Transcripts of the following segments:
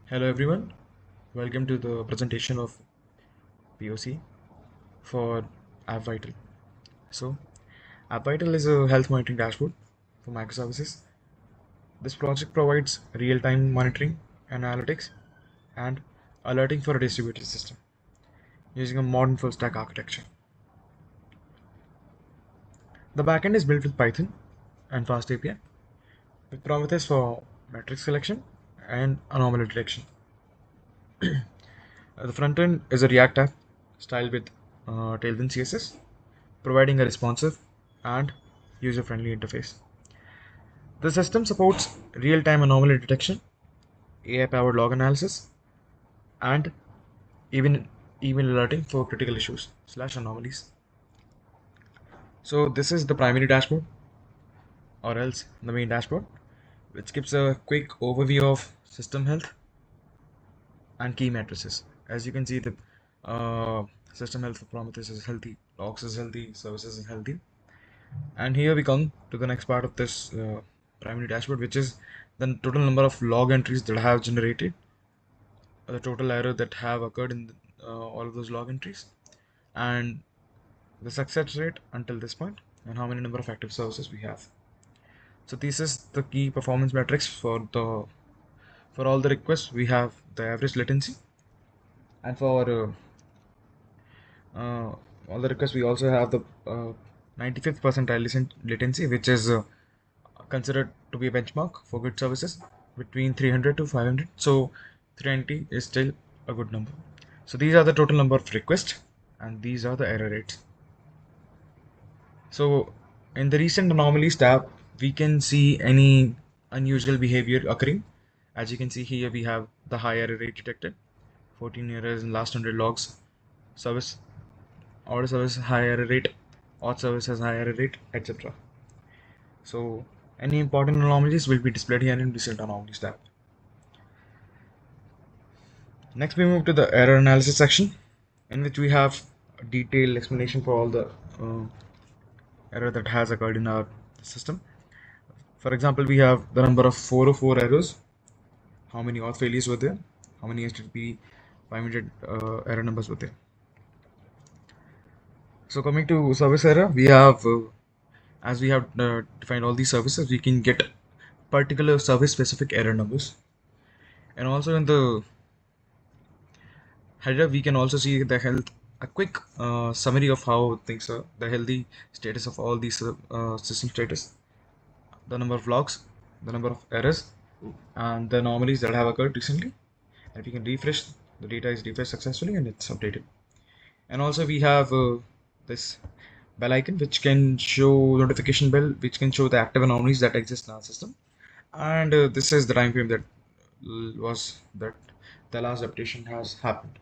Hello everyone, welcome to the presentation of POC for AppVital. So, AppVital is a health monitoring dashboard for microservices. This project provides real-time monitoring, analytics, and alerting for a distributed system using a modern full-stack architecture. The backend is built with Python and Fast API with Prometheus for metric selection and anomaly detection. The front end is a React app styled with Tailwind CSS, providing a responsive and user-friendly interface. The system supports real-time anomaly detection, AI-powered log analysis, and even email alerting for critical issues slash anomalies. So this is the primary dashboard, or else the main dashboard, which gives a quick overview of system health and key matrices. As you can see, the system health for Prometheus is healthy, logs is healthy, services is healthy. And here we come to the next part of this primary dashboard, which is the total number of log entries that have generated, the total error that have occurred in all of those log entries, and the success rate until this point, and how many number of active services we have. So this is the key performance metrics for all the requests. We have the average latency, and for uh, all the requests we also have the 95th percentile latency, which is considered to be a benchmark for good services between 300 to 500. So 390 is still a good number. So these are the total number of requests and these are the error rates. So in the recent anomalies tab, we can see any unusual behavior occurring. As you can see here, we have the high error rate detected, 14 errors in last 100 logs, service, order service high error rate, auth service has high error rate, etc. So any important anomalies will be displayed here in recent anomalies tab. Next we move to the error analysis section, in which we have a detailed explanation for all the error that has occurred in our system. For example, we have the number of 404 errors, how many auth failures were there, how many HTTP 500 error numbers were there. So coming to service error, we have as we have defined all these services, we can get particular service specific error numbers. And also in the header, we can also see the health, a quick summary of how things are, the healthy status of all these system status, the number of logs, the number of errors, and the anomalies that have occurred recently. And if you can refresh, the data is refreshed successfully and it's updated. And also we have this bell icon, which can show notification bell, which can show the active anomalies that exist in our system. And this is the time frame that was that the last updation has happened.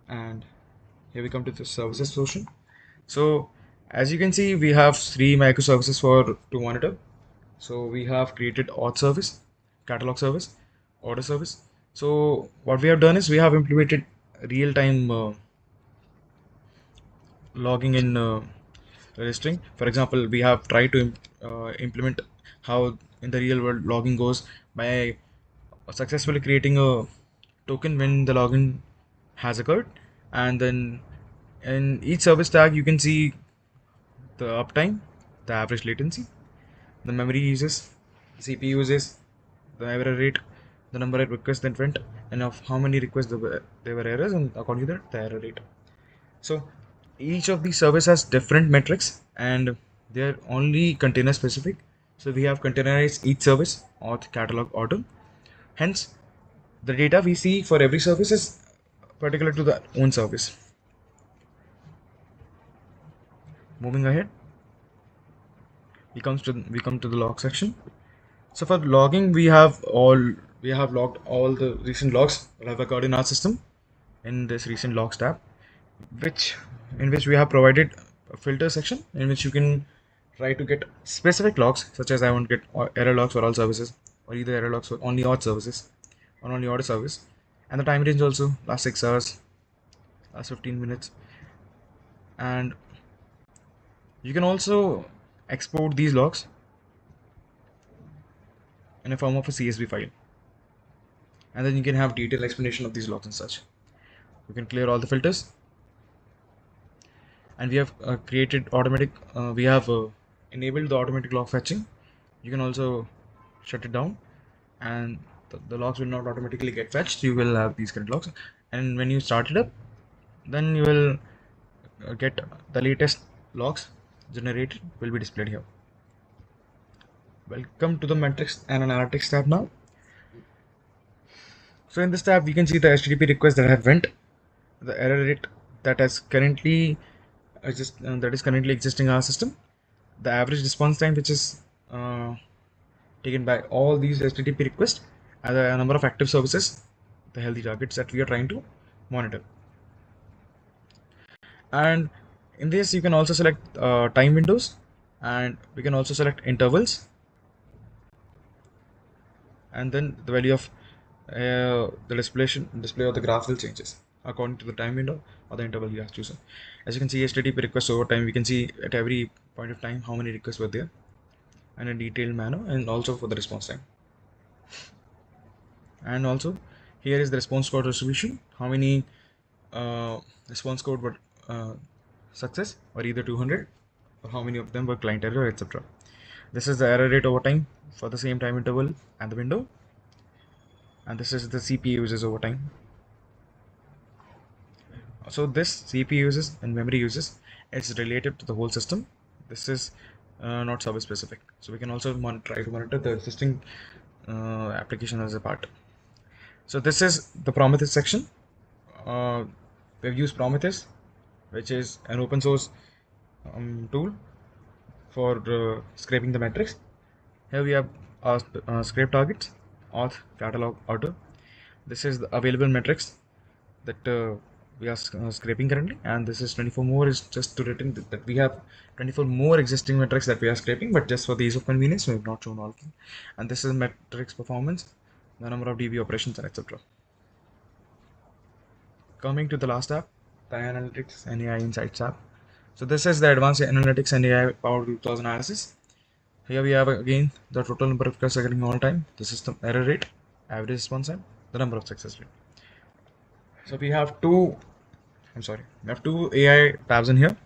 And here we come to the services portion. So as you can see, we have three microservices for to monitor. So we have created auth service, catalog service, order service. So what we have done is we have implemented real-time logging in registering. For example, we have tried to implement how in the real world logging goes by successfully creating a token when the login has occurred, and then in each service tag you can see the uptime, the average latency, the memory uses, the CPU uses, the error rate, the number of requests that went, and of how many requests there were errors, and according to that, the error rate. So each of these services has different metrics and they're only container specific. So we have containerized each service auth catalog order. Hence, the data we see for every service is particular to the own service. Moving ahead, we come to the log section. So for logging, we have logged all the recent logs that have occurred in our system in this recent logs tab, which in which we have provided a filter section in which you can try to get specific logs, such as I want to get error logs for all services, or either error logs for only auth services or only order service, and the time range also last 6 hours, last 15 minutes. And you can also export these logs in a form of a CSV file. and then you can have detailed explanation of these logs and such. You can clear all the filters, and we have created automatic. We have enabled the automatic log fetching. You can also shut it down, and the logs will not automatically get fetched. You will have these current logs, and when you start it up, then you will get the latest logs generated will be displayed here. Welcome to the metrics and analytics tab now. So in this tab, we can see the HTTP requests that have went, the error rate that is currently existing in our system, the average response time which is taken by all these HTTP requests, and the number of active services, the healthy targets that we are trying to monitor. And in this, you can also select time windows, and we can also select intervals, and then the value of the display of the graph will changes according to the time window or the interval you have chosen. As you can see, HTTP requests over time, we can see at every point of time how many requests were there, and in a detailed manner, and also for the response time. And also here is the response code distribution, how many response code were success, or either 200, or how many of them were client error, etc. This is the error rate over time for the same time interval and the window, and this is the CPU uses over time. So this CPU uses and memory uses, it's related to the whole system. This is not service specific, so we can also try to monitor the existing application as a part. So this is the Prometheus section. We've used Prometheus, which is an open source tool for scraping the metrics. Here we have our scrape targets, auth, catalog, order. This is the available metrics that we are scraping currently, and this is 24 more is just to written that we have 24 more existing metrics that we are scraping, but just for the ease of convenience we have not shown all of them. And this is metrics performance, the number of DB operations, and etc. Coming to the last app, the Analytics and AI Insights app. So this is the advanced analytics and AI powered root cause analysis. Here we have again the total number of requests occurring all time, the system error rate, average response time, the number of success rate. So we have two AI tabs in here.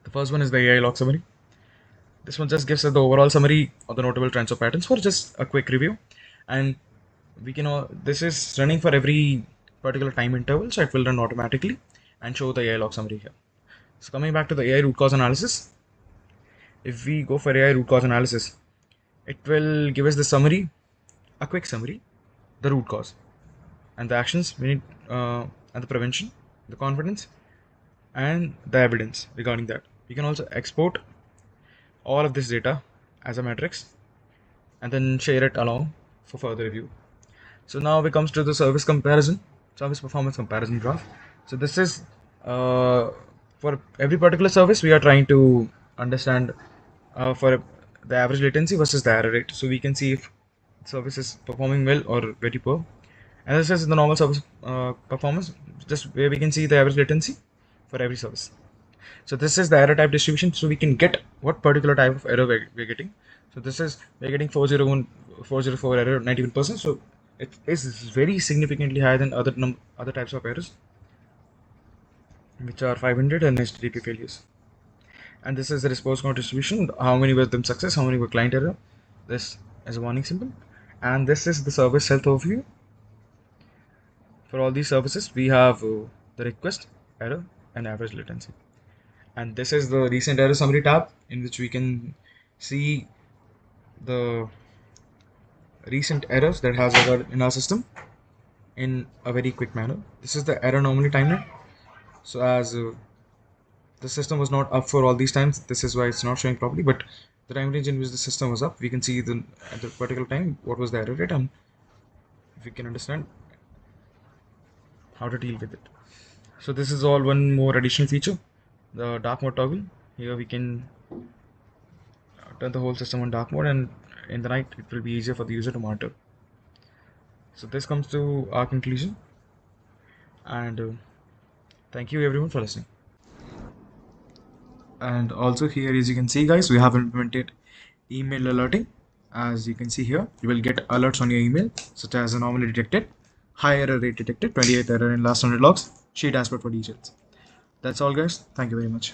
The first one is the AI log summary. This one just gives us the overall summary of the notable trends or patterns for just a quick review, and we can this is running for every particular time interval, so it will run automatically and show the AI log summary here. So coming back to the AI root cause analysis, if we go for AI root cause analysis, it will give us the summary, a quick summary, the root cause, and the actions we need, and the prevention, the confidence, and the evidence regarding that. We can also export all of this data as a matrix and then share it along for further review. So now we comes to the service performance comparison graph. So this is for every particular service we are trying to understand for the average latency versus the error rate. So we can see if service is performing well or very poor. And this is the normal service performance, just where we can see the average latency for every service. So this is the error type distribution, so we can get what particular type of error we're getting. So this is, we're getting 401, 404 error, 91%. So it is very significantly higher than other types of errors, which are 500 and HTTP failures. And this is the response count distribution, how many were them success, how many were client error. This is a warning symbol. And this is the service health overview. For all these services, we have the request, error, and average latency. And this is the recent error summary tab, in which we can see the recent errors that has occurred in our system in a very quick manner. This is the error anomaly timeline. So as the system was not up for all these times, this is why it's not showing properly, but the time range in which the system was up, we can see at the particular time what was the error rate, and we can understand how to deal with it. So this is all one more additional feature, the dark mode toggle. Here we can turn the whole system on dark mode, and in the night it will be easier for the user to monitor. So this comes to our conclusion, and thank you everyone for listening. And also here, as you can see guys, we have implemented email alerting. As you can see here, you will get alerts on your email, such as anomaly detected, high error rate detected, 28th error in last 100 logs, sheet dashboard for details. That's all, guys. Thank you very much.